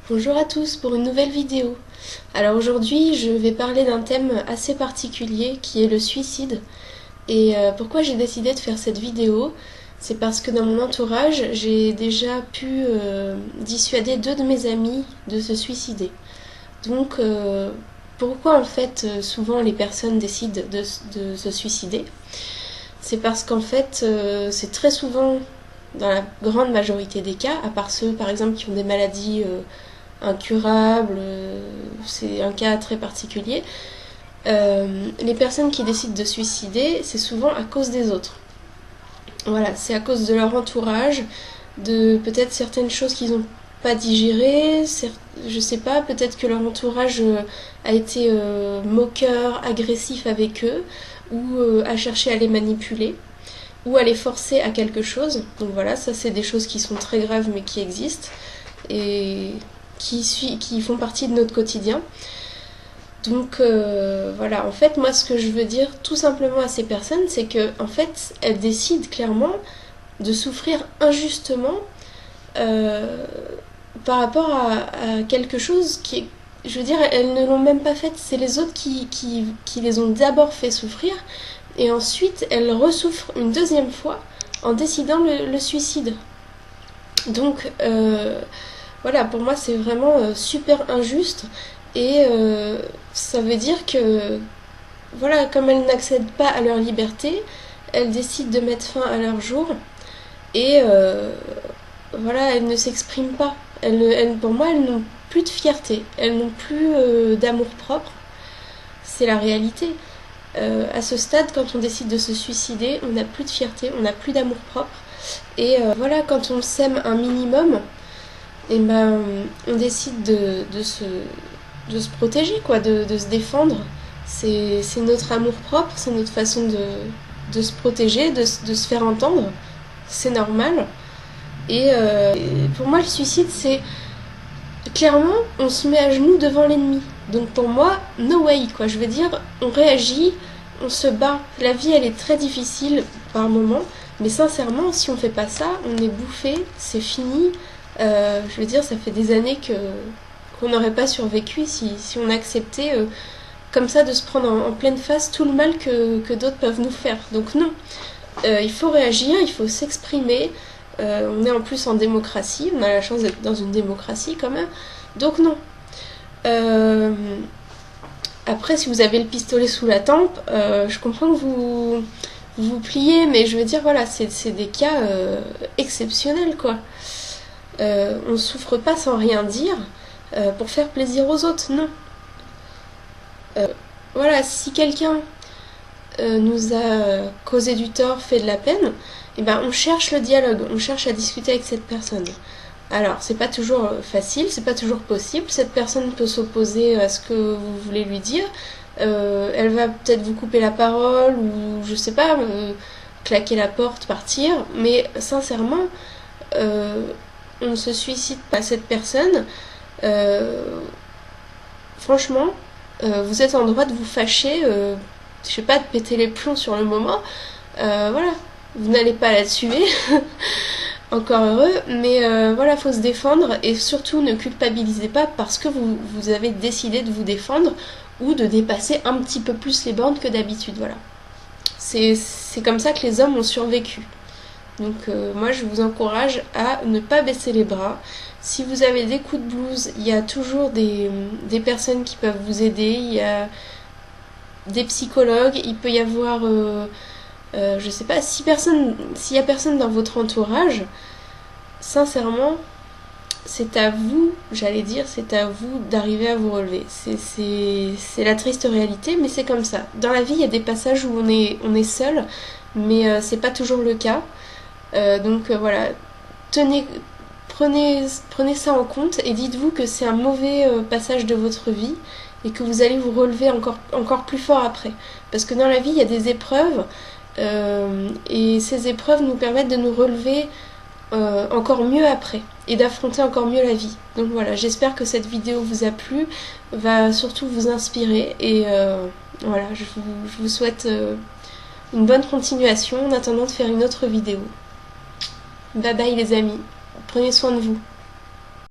Bonjour à tous pour une nouvelle vidéo. Alors aujourd'hui je vais parler d'un thème assez particulier qui est le suicide. Et pourquoi j'ai décidé de faire cette vidéo, c'est parce que dans mon entourage j'ai déjà pu dissuader 2 de mes amis de se suicider. Donc pourquoi en fait souvent les personnes décident de se suicider? C'est parce qu'en fait c'est très souvent, dans la grande majorité des cas, à part ceux par exemple qui ont des maladies incurables, c'est un cas très particulier, les personnes qui décident de suicider, c'est souvent à cause des autres. Voilà, c'est à cause de leur entourage, de peut-être certaines choses qu'ils n'ont pas digérées, je sais pas, peut-être que leur entourage a été moqueur, agressif avec eux, ou a cherché à les manipuler, ou à les forcer à quelque chose. Donc voilà, ça c'est des choses qui sont très graves mais qui existent, et qui font partie de notre quotidien. Donc voilà, en fait, moi ce que je veux dire tout simplement à ces personnes, c'est que en fait, elles décident clairement de souffrir injustement par rapport à quelque chose qui est, je veux dire, elles ne l'ont même pas fait, c'est les autres qui les ont d'abord fait souffrir, et ensuite elles ressouffrent une deuxième fois en décidant le suicide. Donc voilà, pour moi c'est vraiment super injuste, et ça veut dire que, voilà, comme elles n'accèdent pas à leur liberté, elles décident de mettre fin à leur jour, et voilà, elles ne s'expriment pas. Pour moi, elles n'ont plus de fierté, elles n'ont plus d'amour propre, c'est la réalité. À ce stade, quand on décide de se suicider, on n'a plus de fierté, on n'a plus d'amour propre, et voilà, quand on s'aime un minimum, et ben on décide de se protéger, quoi, de se défendre. C'est notre amour propre, c'est notre façon de se protéger, de se faire entendre. C'est normal. Et pour moi, le suicide, c'est clairement, on se met à genoux devant l'ennemi. Donc pour moi, no way, quoi. Je veux dire, on réagit, on se bat. La vie, elle est très difficile par moments, mais sincèrement, si on fait pas ça, on est bouffé, c'est fini. Je veux dire, ça fait des années qu'on n'aurait pas survécu si on acceptait comme ça de se prendre en pleine face tout le mal que d'autres peuvent nous faire. Donc non, il faut réagir, il faut s'exprimer. On est en plus en démocratie, on a la chance d'être dans une démocratie quand même. Donc non. Après, si vous avez le pistolet sous la tempe, je comprends que vous pliez, mais je veux dire, voilà, c'est des cas exceptionnels, quoi. On souffre pas sans rien dire pour faire plaisir aux autres, non. Voilà, si quelqu'un nous a causé du tort, fait de la peine, et ben on cherche le dialogue, on cherche à discuter avec cette personne. Alors, c'est pas toujours facile, c'est pas toujours possible. Cette personne peut s'opposer à ce que vous voulez lui dire. Elle va peut-être vous couper la parole, ou je sais pas, claquer la porte, partir. Mais sincèrement, on ne se suicide pas. Cette personne, franchement, vous êtes en droit de vous fâcher, je sais pas, de péter les plombs sur le moment. Voilà, vous n'allez pas la tuer. Encore heureux, mais voilà, faut se défendre, et surtout ne culpabilisez pas parce que vous avez décidé de vous défendre ou de dépasser un petit peu plus les bornes que d'habitude. Voilà, c'est comme ça que les hommes ont survécu. Donc moi je vous encourage à ne pas baisser les bras. Si vous avez des coups de blues, il y a toujours des personnes qui peuvent vous aider, il y a des psychologues, il peut y avoir je sais pas, s'il y a personne dans votre entourage, sincèrement, c'est à vous, j'allais dire, c'est à vous d'arriver à vous relever. C'est la triste réalité, mais c'est comme ça. Dans la vie, il y a des passages où on est seul, mais c'est pas toujours le cas. Donc voilà, prenez ça en compte, et dites-vous que c'est un mauvais passage de votre vie, et que vous allez vous relever encore plus fort après. Parce que dans la vie, il y a des épreuves, et ces épreuves nous permettent de nous relever encore mieux après, et d'affronter encore mieux la vie. Donc voilà, j'espère que cette vidéo vous a plu, va surtout vous inspirer, et voilà, je vous souhaite une bonne continuation en attendant de faire une autre vidéo. Bye bye les amis, prenez soin de vous.